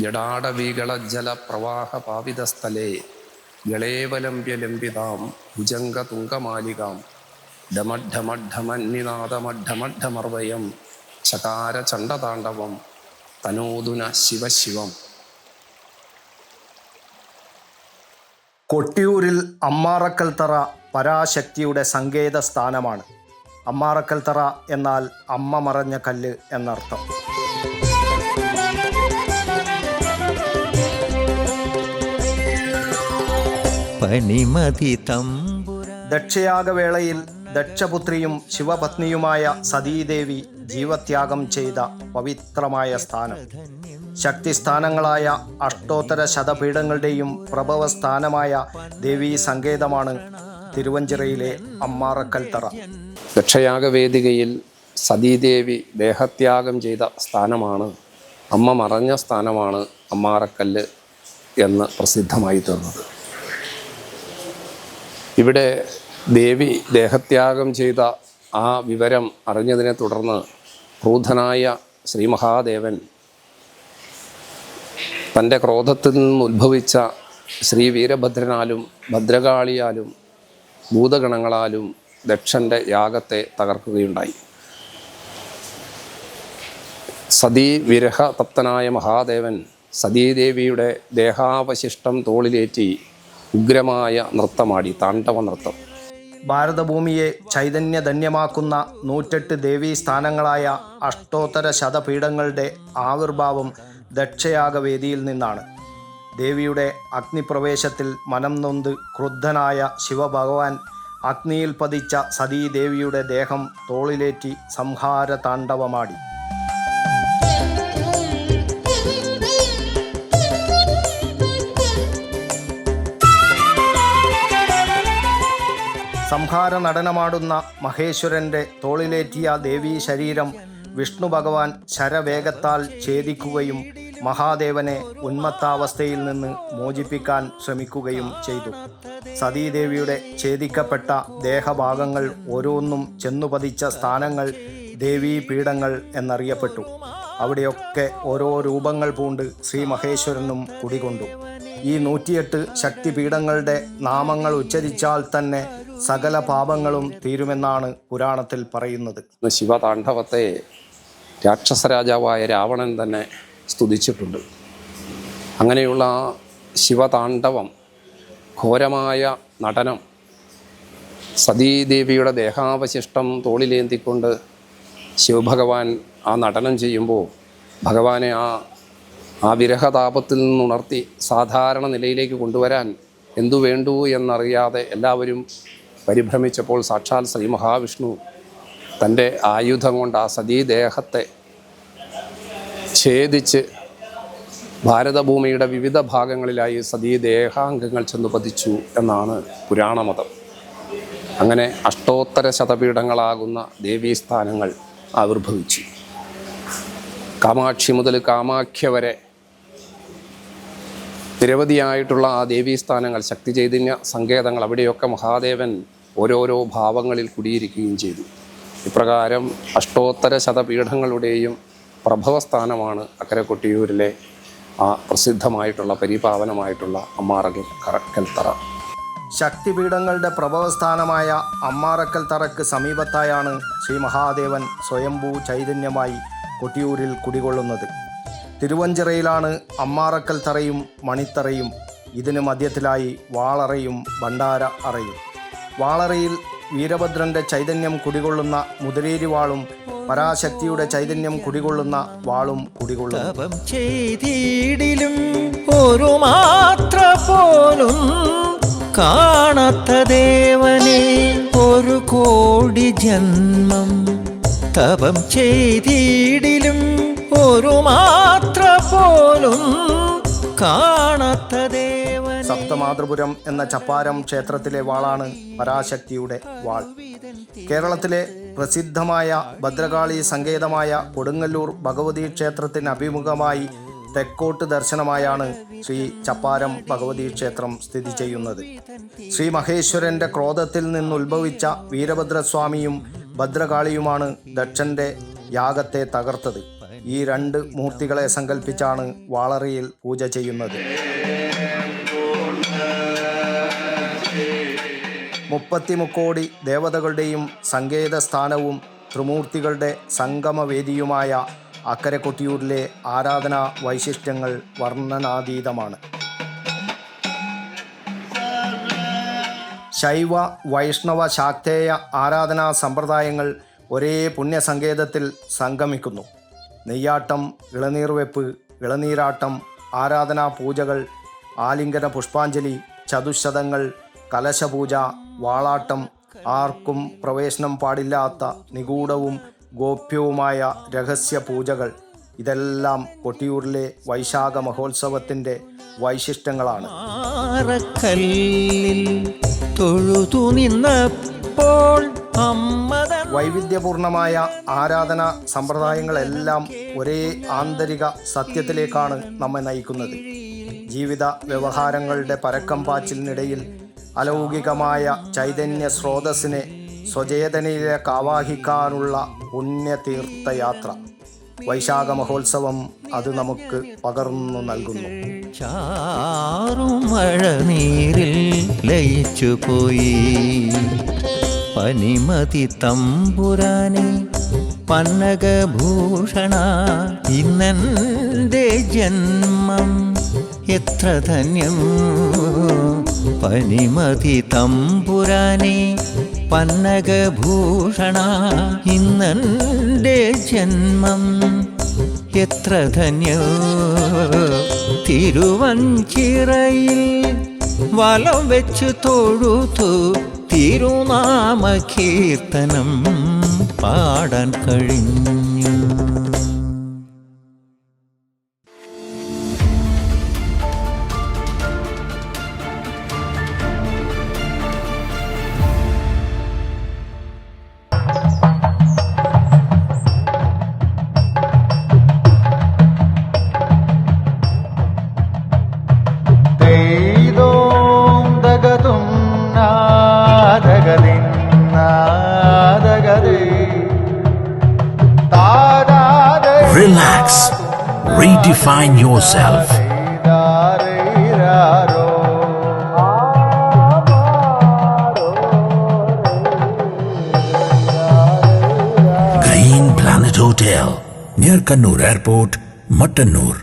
ജടാടവികളജ്ജലപ്രവാഹപാവിതസ്ഥലേ ഗളേവലംബ്യലംബിതാം ഭുജംഗതുംഗമാലികാം ഡമഡ്ഡമഡ്ഡമന്നിനാദമഡ്ഡമഡ്ഡമർവയം ചകാരചണ്ഡതാണ്ഡവം തനോതുന ശിവശിവം. കൊട്ടിയൂരിൽ അമ്മാറക്കൽത്തറ പരാശക്തിയുടെ സങ്കേത സ്ഥാനമാണ്. അമ്മാറക്കൽത്തറ എന്നാൽ അമ്മ മറഞ്ഞ കല്ല് എന്നർത്ഥം. ദക്ഷയാഗവേളയിൽ ദക്ഷപുത്രിയും ശിവപത്നിയുമായ സതീദേവി ജീവത്യാഗം ചെയ്ത പവിത്രമായ സ്ഥാനം. ശക്തിസ്ഥാനങ്ങളായ അഷ്ടോത്തര ശതപീഠങ്ങളുടെയും പ്രഭവസ്ഥാനമായ ദേവീ സങ്കേതമാണ് തിരുവഞ്ചിറയിലെ അമ്മാറക്കൽത്തറ. ദക്ഷയാഗവേദികയിൽ സതീദേവി ദേഹത്യാഗം ചെയ്ത സ്ഥാനമാണ്, അമ്മ മറഞ്ഞ സ്ഥാനമാണ് അമ്മാറക്കല്ല് എന്ന് പ്രസിദ്ധമായി തീർന്നത്. ഇവിടെ ദേവി ദേഹത്യാഗം ചെയ്ത ആ വിവരം അറിഞ്ഞതിനെ തുടർന്ന് ക്രൂധനായ ശ്രീ മഹാദേവൻ തൻ്റെ ക്രോധത്തിൽ നിന്ന് ഉദ്ഭവിച്ച ശ്രീ വീരഭദ്രനാലും ഭദ്രകാളിയാലും ഭൂതഗണങ്ങളാലും ദക്ഷൻ്റെ യാഗത്തെ തകർക്കുകയുണ്ടായി. സതീ വിരഹതപ്തനായ മഹാദേവൻ സതീദേവിയുടെ ദേഹാവശിഷ്ടം തോളിലേറ്റി ഉഗ്രമായ നൃത്തമാടി, താണ്ഡവ നൃത്തം. ഭാരതഭൂമിയെ ചൈതന്യധന്യമാക്കുന്ന 108 ദേവീസ്ഥാനങ്ങളായ അഷ്ടോത്തര ശതപീഠങ്ങളുടെ ആവിർഭാവം ദക്ഷയാഗവേദിയിൽ നിന്നാണ്. ദേവിയുടെ അഗ്നിപ്രവേശത്തിൽ മനം നൊന്ത് ക്രുദ്ധനായ ശിവഭഗവാൻ അഗ്നിയിൽ പതിച്ച സതീദേവിയുടെ ദേഹം തോളിലേറ്റി സംഹാര താണ്ഡവമാടി. സംഹാര നടനമാടുന്ന മഹേശ്വരൻ്റെ തോളിലേറ്റിയ ദേവീ ശരീരം വിഷ്ണു ഭഗവാൻ ശരവേഗത്താൽ ഛേദിക്കുകയും മഹാദേവനെ ഉന്മത്താവസ്ഥയിൽ നിന്ന് മോചിപ്പിക്കാൻ ശ്രമിക്കുകയും ചെയ്തു. സതീദേവിയുടെ ഛേദിക്കപ്പെട്ട ദേഹഭാഗങ്ങൾ ഓരോന്നും ചെന്നുപതിച്ച സ്ഥാനങ്ങൾ ദേവീപീഠങ്ങൾ എന്നറിയപ്പെട്ടു. അവിടെയൊക്കെ ഓരോ രൂപങ്ങൾ പൂണ്ട് ശ്രീ മഹേശ്വരനും കുടികൊണ്ടു. ഈ 108 ശക്തിപീഠങ്ങളുടെ നാമങ്ങൾ ഉച്ചരിച്ചാൽ തന്നെ സകല പാപങ്ങളും തീരുമെന്നാണ് പുരാണത്തിൽ പറയുന്നത്. ശിവതാണ്ഡവത്തെ രാക്ഷസരാജാവായ രാവണൻ തന്നെ സ്തുതിച്ചിട്ടുണ്ട്. അങ്ങനെയുള്ള ശിവതാണ്ഡവം, ഘോരമായ നടനം, സതീദേവിയുടെ ദേഹാവശിഷ്ടം തോളിലേന്തിക്കൊണ്ട് ശിവഭഗവാൻ ആ നടനം ചെയ്യുമ്പോൾ ഭഗവാനെ ആ വിരഹതാപത്തിൽ നിന്നുണർത്തി സാധാരണ നിലയിലേക്ക് കൊണ്ടുവരാൻ എന്തു വേണ്ടു എന്നറിയാതെ എല്ലാവരും പരിഭ്രമിച്ചപ്പോൾ സാക്ഷാൽ ശ്രീ മഹാവിഷ്ണു തൻ്റെ ആയുധം കൊണ്ട് ആ സതീദേഹത്തെ ഛേദിച്ച് ഭാരതഭൂമിയുടെ വിവിധ ഭാഗങ്ങളിലായി സതീദേഹാംഗങ്ങൾ ചെന്നു പതിച്ചു എന്നാണ് പുരാണമതം. അങ്ങനെ അഷ്ടോത്തര ശതപീഠങ്ങളാകുന്ന ദേവീസ്ഥാനങ്ങൾ ആവിർഭവിച്ചു. കാമാക്ഷി മുതൽ കാമാഖ്യ വരെ നിരവധിയായിട്ടുള്ള ആ ദേവീസ്ഥാനങ്ങൾ, ശക്തി ചൈതന്യ സങ്കേതങ്ങൾ, അവിടെയൊക്കെ മഹാദേവൻ ഓരോരോ ഭാവങ്ങളിൽ കുടിയിരിക്കുകയും ചെയ്തു. ഇപ്രകാരം അഷ്ടോത്തര ശതപീഠങ്ങളുടെയും പ്രഭവസ്ഥാനമാണ് അക്കരെ കൊട്ടിയൂരിലെ ആ പ്രസിദ്ധമായിട്ടുള്ള പരിപാവനമായിട്ടുള്ള അമ്മാറക്കൽത്തറ. ശക്തിപീഠങ്ങളുടെ പ്രഭവസ്ഥാനമായ അമ്മാറക്കൽത്തറയ്ക്ക് സമീപത്തായാണ് ശ്രീ മഹാദേവൻ സ്വയംഭൂ ചൈതന്യമായി കൊട്ടിയൂരിൽ കുടികൊള്ളുന്നത്. തിരുവഞ്ചിറയിലാണ് അമ്മാറക്കൽത്തറയും മണിത്തറയും. ഇതിന് മധ്യത്തിലായി വാളറയും ഭണ്ഡാര അറയും. വാളറയിൽ വീരഭദ്രൻ്റെ ചൈതന്യം കുടികൊള്ളുന്ന മുതിരേരിവാളും പരാശക്തിയുടെ ചൈതന്യം കുടികൊള്ളുന്ന വാളും കുടികൊള്ളുന്നു. ഒരു മാത്ര പോലും കാണാത്ത ദേവനെ ഒരു കോടി ജന്മം തപം ചെയ്തിടിലും ഒരു മാത്ര പോലും കാണാത്ത ദേവൻ. സപ്തമാതൃപുരം എന്ന ചപ്പാരം ക്ഷേത്രത്തിലെ വാളാണ് പരാശക്തിയുടെ വാൾ. കേരളത്തിലെ പ്രസിദ്ധമായ ഭദ്രകാളി സങ്കേതമായ കൊടുങ്ങല്ലൂർ ഭഗവതി ക്ഷേത്രത്തിന് അഭിമുഖമായി തെക്കോട്ട് ദർശനമായാണ് ശ്രീ ചപ്പാരം ഭഗവതി ക്ഷേത്രം സ്ഥിതി ചെയ്യുന്നത്. ശ്രീ മഹേശ്വരൻ്റെ ക്രോധത്തിൽ നിന്നുത്ഭവിച്ച വീരഭദ്രസ്വാമിയും ഭദ്രകാളിയുമാണ് ദക്ഷൻ്റെ യാഗത്തെ തകർത്തത്. ഈ 2 മൂർത്തികളെ സങ്കല്പിച്ചാണ് വാളറിയിൽ പൂജ ചെയ്യുന്നത്. 30 മുക്കോടി ദേവതകളുടെയും സങ്കേത സ്ഥാനവും ത്രിമൂർത്തികളുടെ സംഗമവേദിയുമായ അക്കരെ കൊട്ടിയൂരിലെ ആരാധനാ വൈശിഷ്ട്യങ്ങൾ വർണ്ണനാതീതമാണ്. ശൈവ വൈഷ്ണവ ശാക്തേയ ആരാധനാ സമ്പ്രദായങ്ങൾ ഒരേ പുണ്യസങ്കേതത്തിൽ സംഗമിക്കുന്നു. നെയ്യാട്ടം, ഇളനീർവെപ്പ്, ഇളനീരാട്ടം, ആരാധനാ പൂജകൾ, ആലിംഗന പുഷ്പാഞ്ജലി, ചതുശതങ്ങൾ, കലശപൂജ, വാളാട്ടം, ആർക്കും പ്രവേശനം പാടില്ലാത്ത നിഗൂഢവും ഗോപ്യവുമായ രഹസ്യ പൂജകൾ, ഇതെല്ലാം കൊട്ടിയൂരിലെ വൈശാഖ മഹോത്സവത്തിൻ്റെ വൈശിഷ്ട്യങ്ങളാണ്. വൈവിധ്യപൂർണമായ ആരാധന സമ്പ്രദായങ്ങളെല്ലാം ഒരേ ആന്തരിക സത്യത്തിലേക്കാണ് നമ്മെ നയിക്കുന്നത്. ജീവിത വ്യവഹാരങ്ങളുടെ പരക്കം പാച്ചിലിനിടയിൽ അലൗകികമായ ചൈതന്യ സ്രോതസ്സിനെ സ്വചേതനയിലേക്ക് ആവാഹിക്കാനുള്ള പുണ്യതീർത്ഥയാത്ര വൈശാഖ മഹോത്സവം അത് നമുക്ക് പകർന്നു നൽകുന്നു. ചാറുമഴ നീരിൽ ലയിച്ചു പോയി പനിമതി തമ്പുരാനെ പന്നകഭൂഷണ, ഇന്നെൻ്റെ ജന്മം എത്ര ധന്യം. പനിമതി തമ്പുരാനെ പന്നകഭൂഷണ, ഇന്നെൻ്റെ ജന്മം എത്ര ധന്യം. തിരുവഞ്ചിറയിൽ വലം വെച്ച് തൊഴുതു തിരുനാമ കീർത്തനം പാടാൻ കഴിഞ്ഞു. Relax. Redefine yourself. Green Planet Hotel, near Kannur Airport, Mattannur.